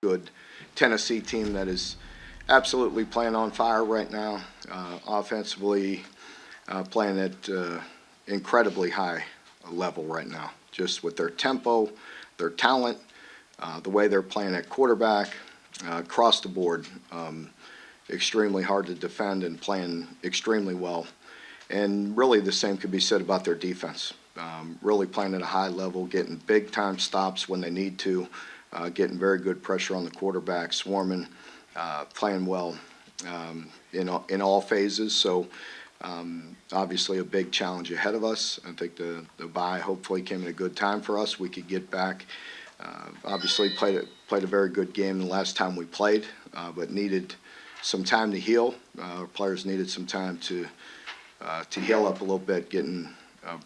good Tennessee team that is absolutely playing on fire right now, offensively playing at incredibly high level right now, just with their tempo, their talent, the way they're playing at quarterback, across the board, extremely hard to defend and playing extremely well. And really the same could be said about their defense. Really playing at a high level, getting big-time stops when they need to, getting very good pressure on the quarterback, swarming, playing well in all phases. So obviously a big challenge ahead of us. I think the bye hopefully came at a good time for us. We could get back. Obviously played a very good game the last time we played, but needed some time to heal. Our players needed some time to heal up a little bit, getting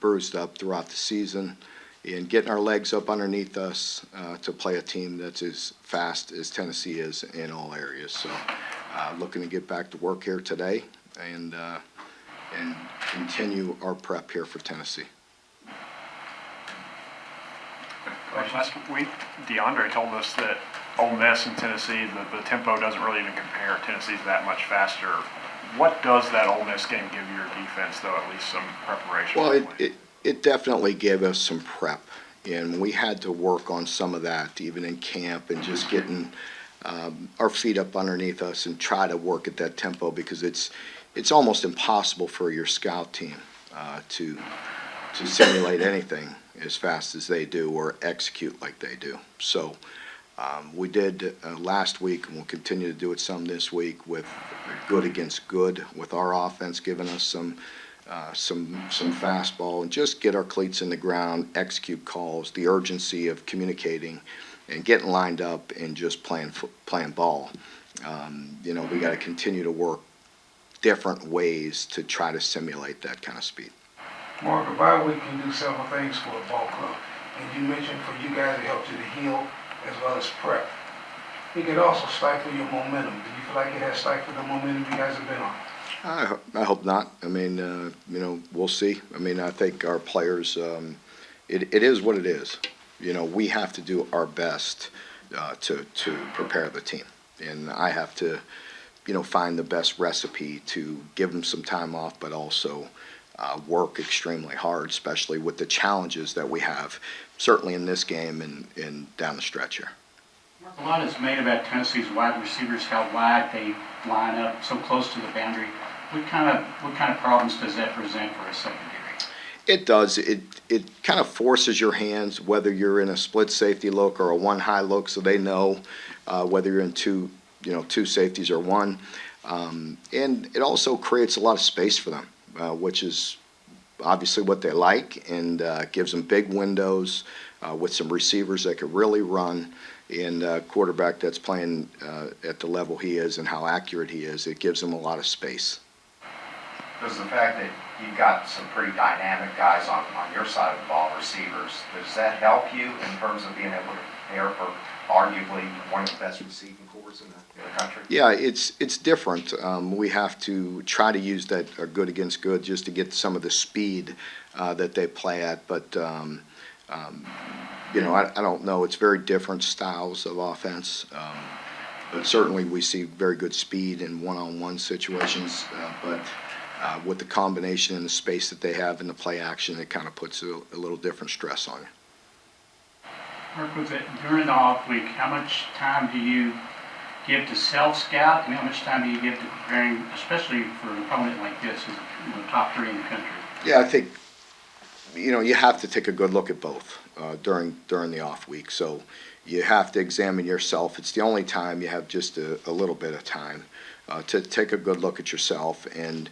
bruised up throughout the season, and getting our legs up underneath us to play a team that's as fast as Tennessee is in all areas. So looking to get back to work here today and continue our prep here for Tennessee. Last week, DeAndre told us that Ole Miss and Tennessee, the tempo doesn't really even compare. Tennessee's that much faster. What does that Ole Miss game give your defense, though, at least some preparation? Well, it definitely gave us some prep, and we had to work on some of that even in camp and just getting our feet up underneath us and try to work at that tempo, because it's almost impossible for your scout team to simulate anything as fast as they do or execute like they do. So we did last week, and we'll continue to do it some this week with good against good, with our offense giving us some fastball, and just get our cleats in the ground, execute calls, the urgency of communicating and getting lined up and just playing ball. We got to continue to work different ways to try to simulate that kind of speed. Mark, a bye week can do several things for a ball club. And you mentioned for you guys it helps you to heal as well as prep. It can also stifle your momentum. Do you feel like it has stifled the momentum you guys have been on? I hope not. I mean, we'll see. I mean, I think our players, it is what it is. We have to do our best to prepare the team. And I have to, find the best recipe to give them some time off, but also work extremely hard, especially with the challenges that we have, certainly in this game and down the stretch here. A lot is made about Tennessee's wide receivers, how wide they line up so close to the boundary. What kind of problems does that present for a secondary? It does. It kind of forces your hands, whether you're in a split safety look or a one high look, so they know whether you're in two safeties or one. And it also creates a lot of space for them, which is obviously what they like, and gives them big windows with some receivers that could really run, and a quarterback that's playing at the level he is and how accurate he is. It gives them a lot of space. Does the fact that you've got some pretty dynamic guys on your side of the ball, receivers, does that help you in terms of being able to prepare for arguably one of the best receiving corps in the country? Yeah, it's different. We have to try to use that good against good just to get some of the speed that they play at. But, I don't know. It's very different styles of offense. But certainly we see very good speed in one-on-one situations. But with the combination and the space that they have in the play action, it kind of puts a little different stress on you. Mark, with it during the off week, how much time do you give to self-scout, and how much time do you give to preparing, especially for an opponent like this, who's top 3 in the country? Yeah, I think you have to take a good look at both during the off week. So you have to examine yourself. It's the only time you have just a little bit of time to take a good look at yourself and,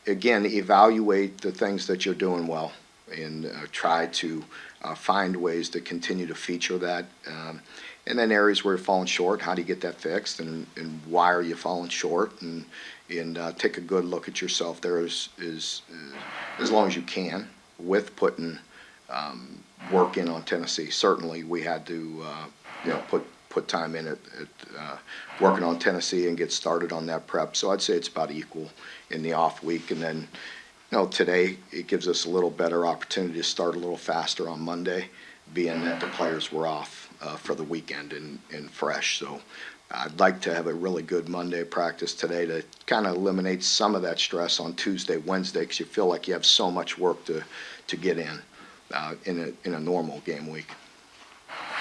again, evaluate the things that you're doing well and try to find ways to continue to feature that. And then areas where you're falling short, how do you get that fixed, and why are you falling short, and take a good look at yourself there as long as you can, with putting work in on Tennessee. Certainly we had to put time in at working on Tennessee and get started on that prep. So I'd say it's about equal in the off week, and then today it gives us a little better opportunity to start a little faster on Monday, being that the players were off for the weekend and fresh. So I'd like to have a really good Monday practice today to kind of eliminate some of that stress on Tuesday, Wednesday, because you feel like you have so much work to get in a normal game week.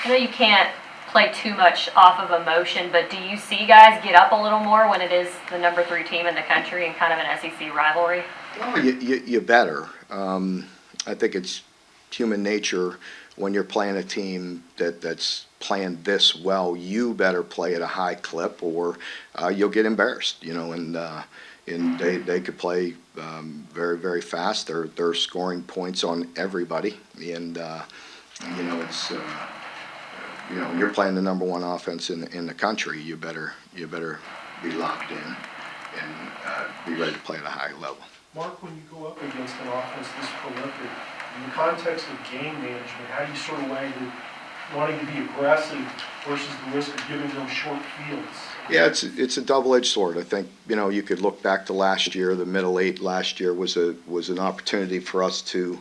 I know you can't play too much off of emotion, but do you see guys get up a little more when it is the number 3 team in the country and kind of an SEC rivalry? Well, you better. I think it's human nature when you're playing a team that's playing this well. You better play at a high clip, or you'll get embarrassed. And they could play very, very fast. They're scoring points on everybody, and it's. When you're playing the number 1 offense in the country, you better be locked in and be ready to play at a high level. Mark, when you go up against an offense this prolific, in the context of game management, how do you sort of weigh the wanting to be aggressive versus the risk of giving them short fields? Yeah, it's a double-edged sword. I think you could look back to last year. The middle 8 last year was an opportunity for us to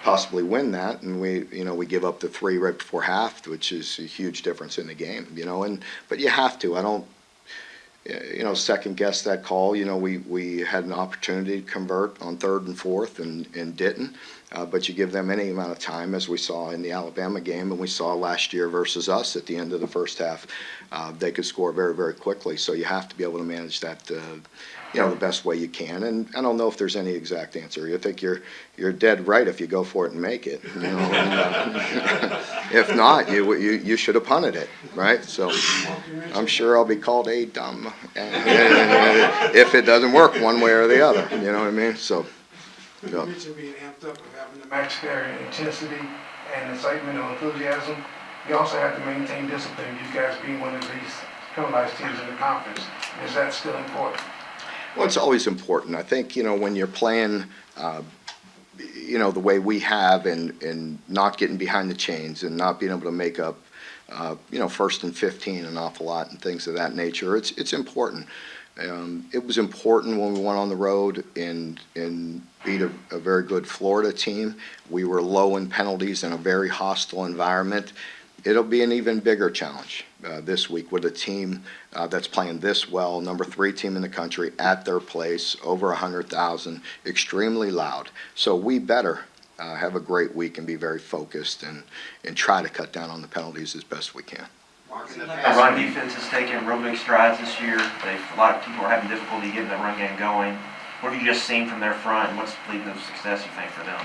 possibly win that, and we give up the 3 right before half, which is a huge difference in the game. But you have to. I don't second guess that call. We had an opportunity to convert on 3rd and 4th and didn't. But you give them any amount of time, as we saw in the Alabama game, and we saw last year versus us at the end of the first half, they could score very, very quickly. So you have to be able to manage that, the best way you can. And I don't know if there's any exact answer. You think you're dead right if you go for it and make it. If not, you should have punted it, right? So I'm sure I'll be called a dumb if it doesn't work one way or the other. You know what I mean? So. You mentioned being amped up and having to match their intensity and excitement or enthusiasm. You also have to maintain discipline, you guys being one of the least penalized teams in the conference. Is that still important? Well, it's always important. I think, when you're playing, the way we have and not getting behind the chains and not being able to make up, 1st and 15 an awful lot and things of that nature, it's important. It was important when we went on the road and beat a very good Florida team. We were low in penalties in a very hostile environment. It'll be an even bigger challenge this week with a team that's playing this well, number 3 team in the country at their place, over 100,000, extremely loud. So we better have a great week and be very focused and try to cut down on the penalties as best we can. The run defense has taken real big strides this year. A lot of people are having difficulty getting that run game going. What have you just seen from their front, and what's leading to success, you think, for them?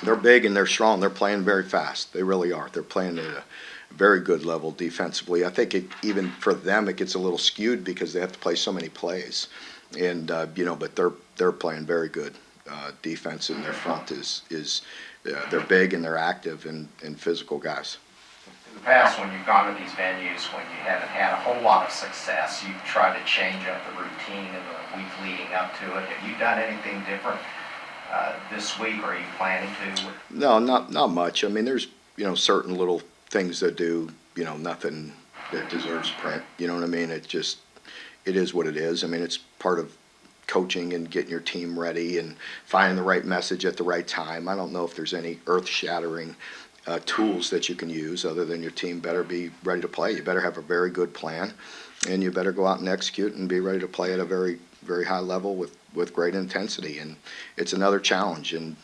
They're big and they're strong. They're playing very fast. They really are. They're playing at a very good level defensively. I think even for them it gets a little skewed because they have to play so many plays, and but they're playing very good defense, and their front is they're big and they're active and physical guys. In the past, when you've gone to these venues, when you haven't had a whole lot of success, you've tried to change up the routine in the week leading up to it. Have you done anything different this week, or are you planning to? No, not much. I mean, there's certain little things that do nothing that deserves print. You know what I mean? It is what it is. I mean, it's part of coaching and getting your team ready and finding the right message at the right time. I don't know if there's any earth-shattering tools that you can use other than your team better be ready to play. You better have a very good plan, and you better go out and execute and be ready to play at a very, very high level with great intensity. And it's another challenge, and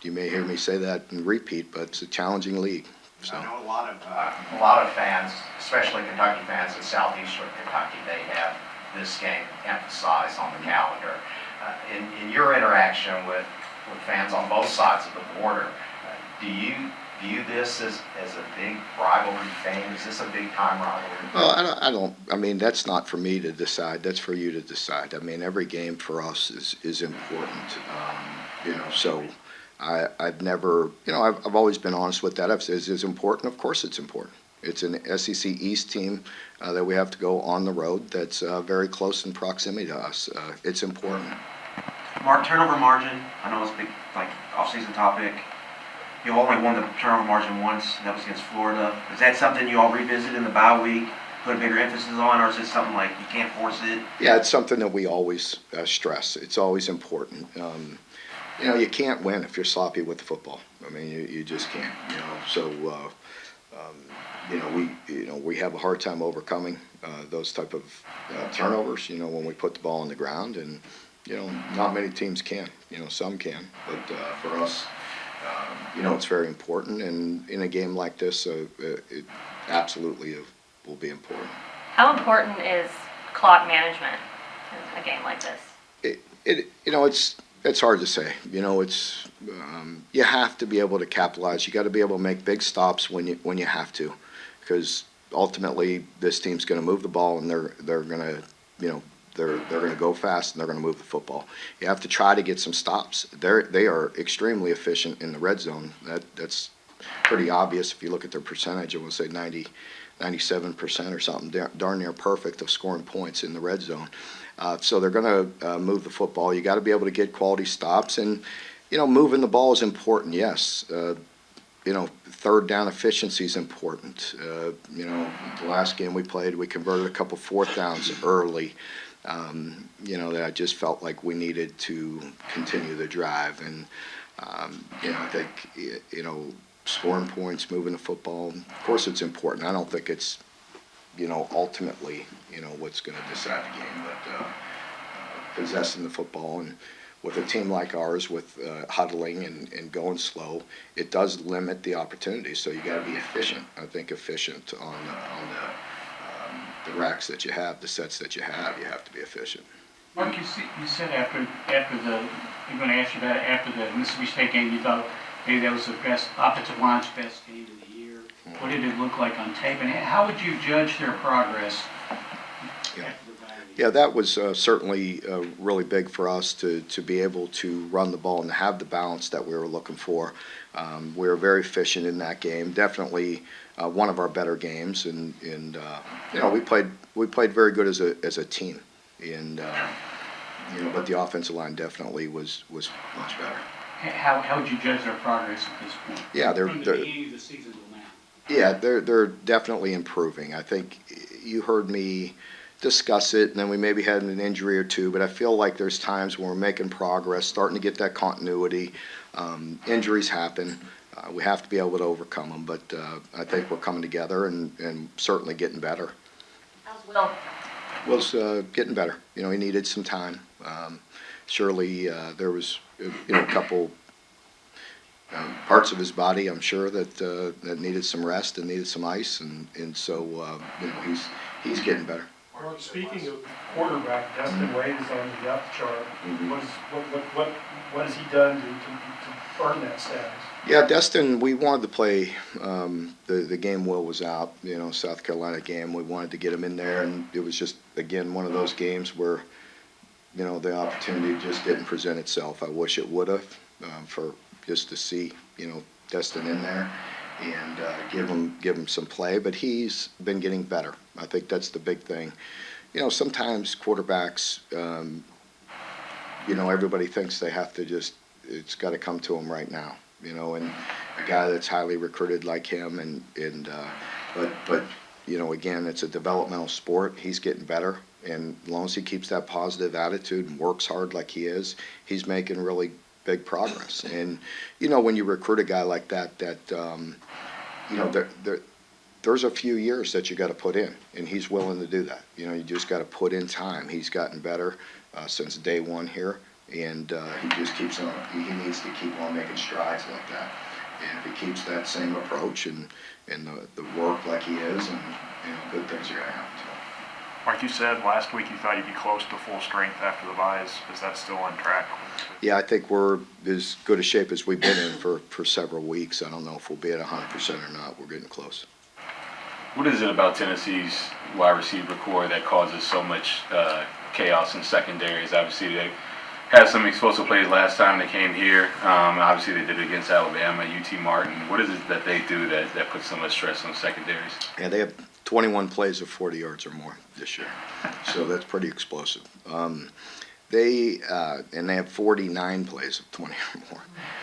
you may hear me say that and repeat, but it's a challenging league. So. I know a lot of fans, especially Kentucky fans in southeastern Kentucky, they have this game emphasized on the calendar. In your interaction with fans on both sides of the border, do you view this as a big rivalry game? Is this a big time rivalry? Well, I don't. I mean, that's not for me to decide. That's for you to decide. I mean, every game for us is important. So I've never. I've always been honest with that. I've said, is it important? Of course, it's important. It's an SEC East team that we have to go on the road. That's very close in proximity to us. It's important. Mark, turnover margin. I know it's a big off-season topic. You only won the turnover margin once, and that was against Florida. Is that something you all revisit in the bye week, put a bigger emphasis on, or is it something like you can't force it? Yeah, it's something that we always stress. It's always important. You can't win if you're sloppy with the football. I mean, you just can't. So we have a hard time overcoming those type of turnovers, when we put the ball on the ground, and, not many teams can, some can, but for us, it's very important, and in a game like this, it absolutely will be important. How important is clock management in a game like this? It's hard to say. You have to be able to capitalize. You got to be able to make big stops when you have to, because ultimately this team's going to move the ball, and they're going to they're going to go fast, and they're going to move the football. You have to try to get some stops. They are extremely efficient in the red zone. That's pretty obvious if you look at their percentage. I would say 97% or something, darn near perfect of scoring points in the red zone. So they're going to move the football. You got to be able to get quality stops, and moving the ball is important. Yes, third down efficiency is important. The last game we played, we converted a couple fourth downs early. That I just felt like we needed to continue the drive, and I think scoring points, moving the football, of course it's important. I don't think it's ultimately what's going to decide the game, but possessing the football, and with a team like ours with huddling and going slow, it does limit the opportunities. So you got to be efficient. I think efficient on the racks that you have, the sets that you have to be efficient. Mark, you said after I'm going to ask you that after the Mississippi State game, you thought maybe that was the best offensive line's best game of the year. What did it look like on tape, and how would you judge their progress? Yeah, that was certainly really big for us to be able to run the ball and have the balance that we were looking for. We were very efficient in that game. Definitely one of our better games, and we played very good as a team, and but the offensive line definitely was much better. How would you judge their progress at this point? Yeah, from the beginning of the season till now. Yeah, they're definitely improving. I think you heard me discuss it, and then we maybe had an injury or two, but I feel like there's times when we're making progress, starting to get that continuity. Injuries happen. We have to be able to overcome them, but I think we're coming together and certainly getting better. How's Will? Will's getting better. He needed some time. Surely there was a couple parts of his body, I'm sure, that needed some rest and needed some ice, and so he's getting better. Well, speaking of quarterback, Destin Wade is on the depth chart. Mm-hmm. What has he done to earn that status? Yeah, Destin, we wanted to play the game Will was out, South Carolina game. We wanted to get him in there, and it was just, again, one of those games where, the opportunity just didn't present itself. I wish it would have, for just to see, Destin in there and give him some play, but he's been getting better. I think that's the big thing. Sometimes quarterbacks, everybody thinks they have to it's got to come to them right now, and a guy that's highly recruited like him, but again, it's a developmental sport. He's getting better, and as long as he keeps that positive attitude and works hard like he is, he's making really big progress. And when you recruit a guy like that, there's a few years that you got to put in, and he's willing to do that. You just got to put in time. He's gotten better since day one here, and he just keeps on. He needs to keep on making strides like that. And if he keeps that same approach and the work like he is, and good things are going to happen to him. Like you said last week, you thought you'd be close to full strength after the bye. Is that still on track? Yeah, I think we're as good a shape as we've been in for several weeks. I don't know if we'll be at 100% or not. We're getting close. What is it about Tennessee's wide receiver core that causes so much chaos in secondaries? Obviously, they had some explosive plays last time they came here. Obviously, they did it against Alabama, UT Martin. What is it that they do that puts so much stress on secondaries? Yeah, they have 21 plays of 40 yards or more this year, so that's pretty explosive. They have 49 plays of 20 or more,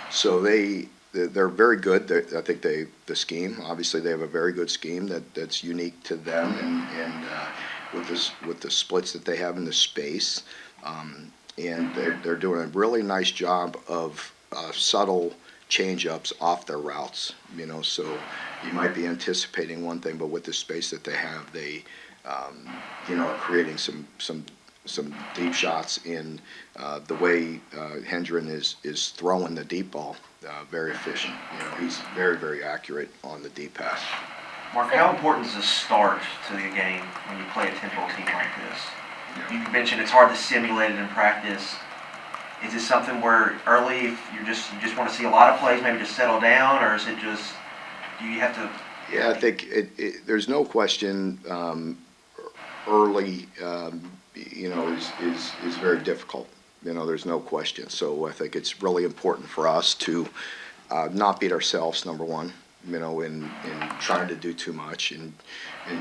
so they're very good. I think the scheme. Obviously, they have a very good scheme that's unique to them, and with the splits that they have in the space, and they're doing a really nice job of subtle change-ups off their routes. So you might be anticipating one thing, but with the space that they have, they, are creating some deep shots in the way Hendren is throwing the deep ball. Very efficient. He's very, very accurate on the deep pass. Mark, how important is the start to the game when you play a tempo team like this? You mentioned it's hard to simulate it in practice. Is it something where early, if you just want to see a lot of plays, maybe just settle down, or is it just, do you have to? Yeah, I think there's no question early, is very difficult. There's no question. So I think it's really important for us to not beat ourselves, number one, in trying to do too much and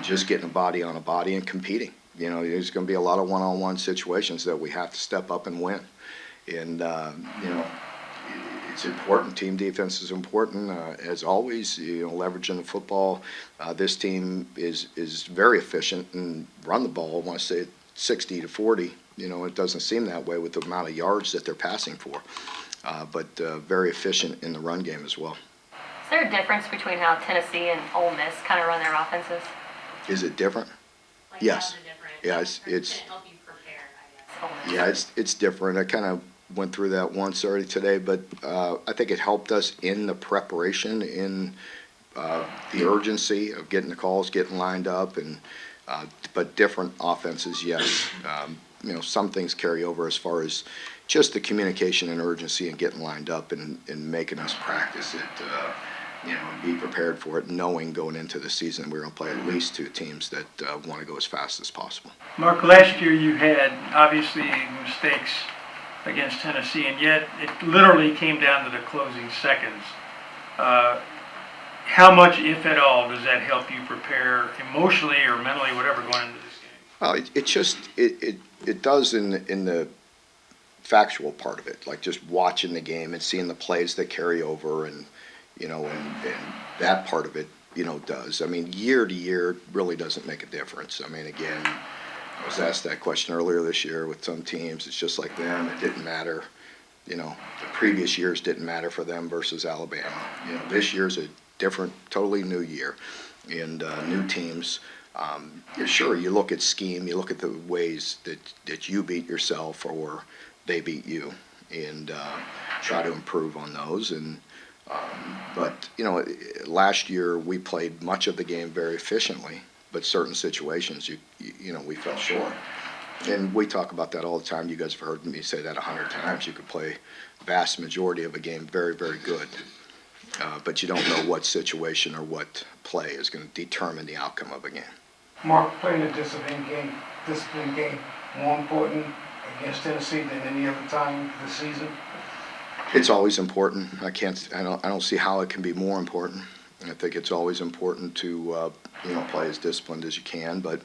just getting a body on a body and competing. There's going to be a lot of one-on-one situations that we have to step up and win. And, it's important. Team defense is important. As always, leveraging the football. This team is very efficient and run the ball. I want to say 60-40. It doesn't seem that way with the amount of yards that they're passing for. But very efficient in the run game as well. Is there a difference between how Tennessee and Ole Miss kind of run their offenses? Is it different? Like Yes. how's it different? Yeah, it's to help you prepare, I guess. Yeah, it's different. I kind of went through that once already today, but I think it helped us in the preparation, in the urgency of getting the calls, getting lined up, and but different offenses, yes. Some things carry over as far as just the communication and urgency and getting lined up and making us practice it, and be prepared for it, knowing going into the season we're going to play at least two teams that want to go as fast as possible. Mark, last year you had obviously mistakes against Tennessee, and yet it literally came down to the closing seconds. How much, if at all, does that help you prepare emotionally or mentally, whatever, going into this game? Well, it does in the factual part of it, like just watching the game and seeing the plays that carry over, and and that part of it, does. I mean, year to year really doesn't make a difference. I mean, again, I was asked that question earlier this year with some teams. It's just like them. It didn't matter. The previous years didn't matter for them versus Alabama. This year's a different, totally new year, and new teams. Sure, you look at scheme, you look at the ways that you beat yourself or they beat you, and try to improve on those. And but last year we played much of the game very efficiently, but certain situations we fell short. And we talk about that all the time. You guys have heard me say that 100 times. You could play vast majority of a game very, very good, but you don't know what situation or what play is going to determine the outcome of a game. Mark, playing a disciplined game, more important against Tennessee than any other time this season? It's always important. I don't see how it can be more important. I think it's alwaalways important to play as disciplined as you can, but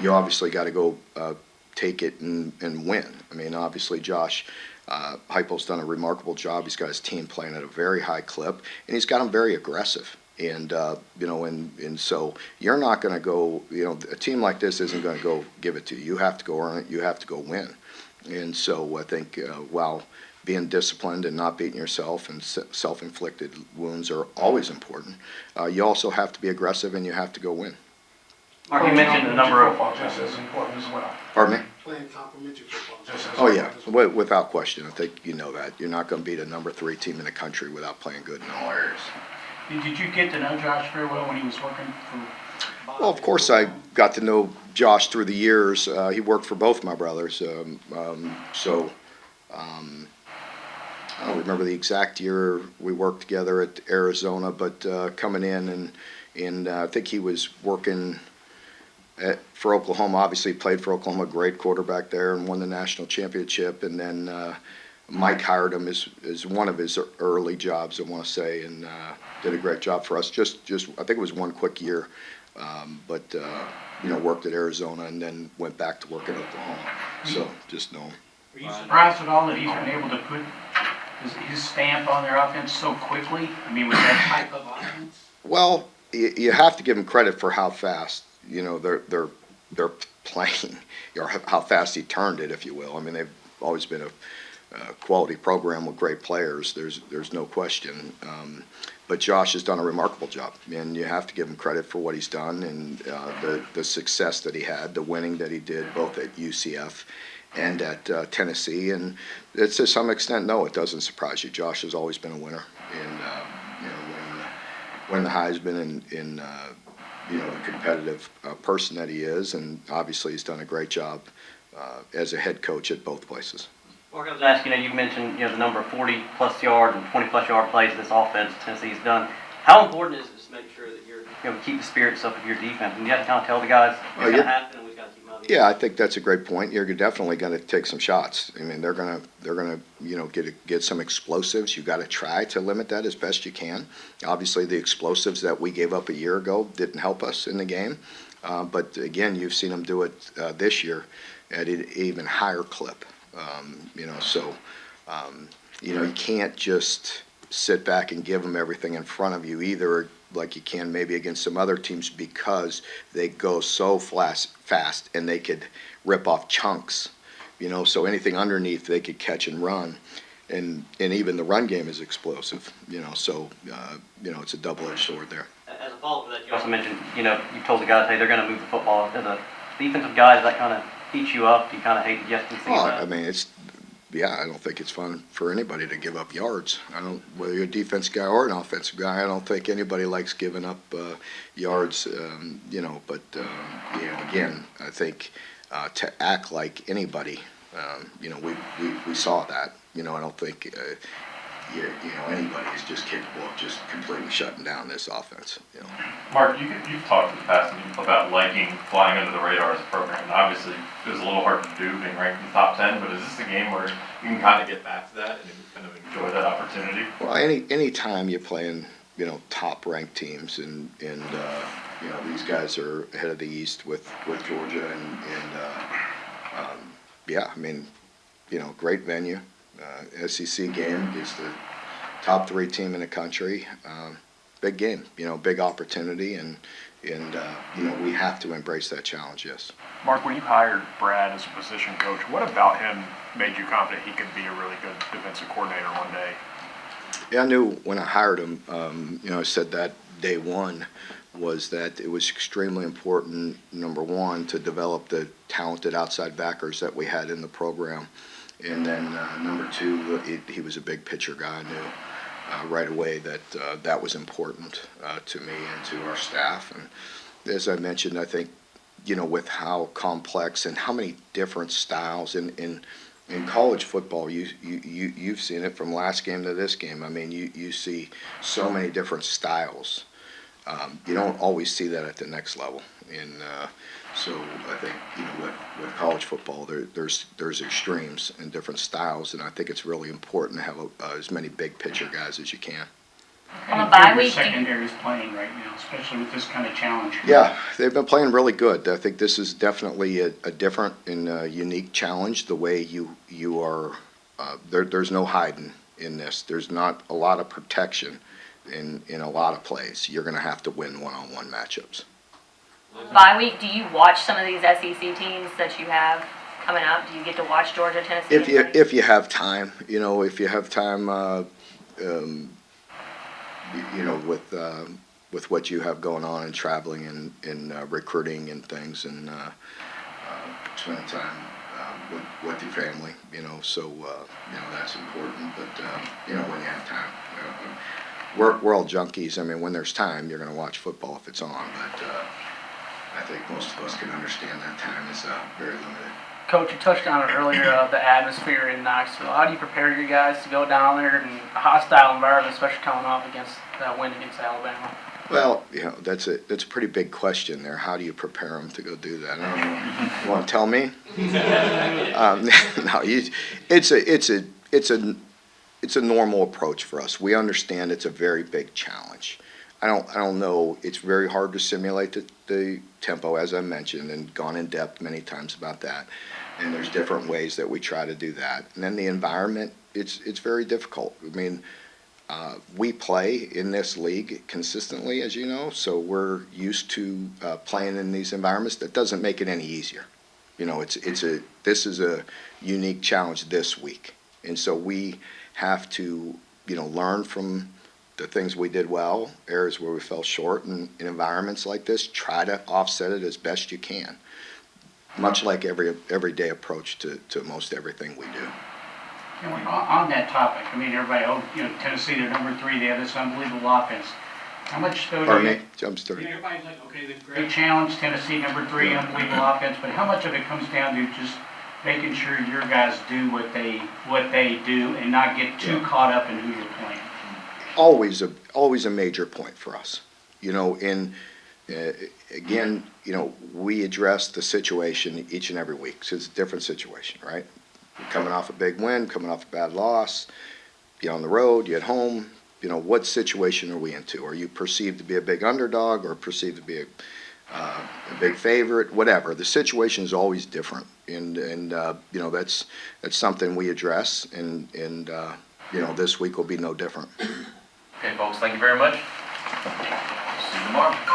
you obviously got to go take it and win. I mean, obviously Josh Heupel's done a remarkable job. He's got his team playing at a very high clip, and he's got them very aggressive. And and so you're not going to go. A team like this isn't going to go give it to you. You have to go earn it. You have to go win. And so I think while being disciplined and not beating yourself and self-inflicted wounds are always important, you also have to be aggressive and you have to go win. Mark, you mentioned a number of football just as important as well. Pardon me? Playing complementary football just as Oh yeah, important. without question. I think you know that. You're not going to beat a number 3 team in the country without playing good in all areas. Did you get to know Josh very well when he was working for? Well, of course, I got to know Josh through the years. He worked for both my brothers. I don't remember the exact year we worked together at Arizona, but coming in and I think he was working for Oklahoma. Obviously, played for Oklahoma, great quarterback there, and won the national championship. And then Mike hired him as one of his early jobs, I want to say, and did a great job for us. Just I think it was one quick year, but worked at Arizona and then went back to work at Oklahoma. So just know him. Were you surprised at all that he's been able to put his stamp on their offense so quickly? I mean, with that type of offense? Well, you have to give him credit for how fast they're playing, or how fast he turned it, if you will. I mean, they've always been quality program with great players. There's no question. But Josh has done a remarkable job, and you have to give him credit for what he's done and the success that he had, the winning that he did both at UCF and at Tennessee. And it's to some extent, no, it doesn't surprise you. Josh has always been a winner, and when the Heisman and the competitive person that he is, and obviously he's done a great job as a head coach at both places. Mark, I was asking, you've mentioned, the number of 40-plus yard and 20-plus yard plays this offense Tennessee's done. How important is it to make sure that you're, keep the spirits up of your defense? And you have to kind of tell the guys it's going to happen, and we've got to keep them out. Yeah, I think that's a great point. You're definitely going to take some shots. I mean, they're going to get some explosives. You got to try to limit that as best you can. Obviously, the explosives that we gave up a year ago didn't help us in the game. But again, you've seen them do it this year at an even higher clip. You can't just sit back and give them everything in front of you either, like you can maybe against some other teams, because they go so fast and they could rip off chunks, so anything underneath they could catch and run. And even the run game is explosive, so it's a double-edged sword there. As a follow-up to that, you also mentioned, you've told the guys, hey, they're going to move the football. As a defensive guy, does that kind of eat you up? Do you kind of hate just to see that? I mean, I don't think it's fun for anybody to give up yards. Whether you're a defense guy or an offensive guy, I don't think anybody likes giving up yards, but again, I think to act like anybody, we saw that. I don't think anybody is just capable of just completely shutting down this offense. Mark, you've talked in the past about liking flying under the radar as a program. And obviously, it was a little hard to do being ranked in the top 10, but is this a game where you can kind of get back to that and kind of enjoy that opportunity? Well, any time you're playing, top-ranked teams, and these guys are ahead of the East with Georgia, great venue. SEC game is the top 3 team in the country. Big game, big opportunity, and we have to embrace that challenge, yes. Mark, when you hired Brad as a position coach, what about him made you confident he could be a really good defensive coordinator one day? Yeah, I knew when I hired him, I said that day one was that it was extremely important, number one, to develop the talented outside backers that we had in the program. And then number two, he was a big pitcher guy. I knew right away that that was important to me and to our staff. And as I mentioned, I think, with how complex and how many different styles in college football, you've seen it from last game to this game. I mean, you see so many different styles. You don't always see that at the next level. And so I think, with college football, there's extremes and different styles, and I think it's really important to have as many big picture guys as you can. On a bye week, secondary is playing right now, especially with this kind of challenge. Yeah, they've been playing really good. I think this is definitely a different and unique challenge. The way you are, there's no hiding in this. There's not a lot of protection in a lot of plays. You're going to have to win one-on-one matchups. Bye week, do you watch some of these SEC teams that you have coming up? Do you get to watch Georgia, Tennessee? If you have time, if you have time, with what you have going on and traveling and recruiting and things, and spending time with your family, so that's important. But when you have time, we're all junkies. I mean, when there's time, you're going to watch football if it's on. But I think most of us can understand that time is very limited. Coach, you touched on it earlier, the atmosphere in Knoxville. How do you prepare your guys to go down there in a hostile environment, especially coming off against that win against Alabama? Well, that's a pretty big question there. How do you prepare them to go do that? I don't know. You want to tell me? No, it's a normal approach for us. We understand it's a very big challenge. I don't know. It's very hard to simulate the tempo, as I mentioned, and gone in depth many times about that. And there's different ways that we try to do that. And then the environment, it's very difficult. I mean, we play in this league consistently, as you know, so we're used to playing in these environments. That doesn't make it any easier. This is a unique challenge this week, And so we have to, learn from the things we did well, areas where we fell short, and in environments like this, try to offset it as best you can. Much like everyday approach to most everything we do. On that topic, I mean, everybody, Tennessee, they're number 3, they have this unbelievable offense. How much though? Pardon me? I'm sorry. Everybody's like, okay, the great challenge, Tennessee, number 3, unbelievable offense, but how much of it comes down to just making sure your guys do what they do and not get too caught up in who you're playing? Always a major point for us. Again, we address the situation each and every week. So it's a different situation, right? You're coming off a big win, coming off a bad loss, you're on the road, you're at home. What situation are we into? Are you perceived to be a big underdog or perceived to be a big favorite? Whatever. The situation is always different, and that's something we address, and this week will be no different. Okay, folks, thank you very much. See you tomorrow.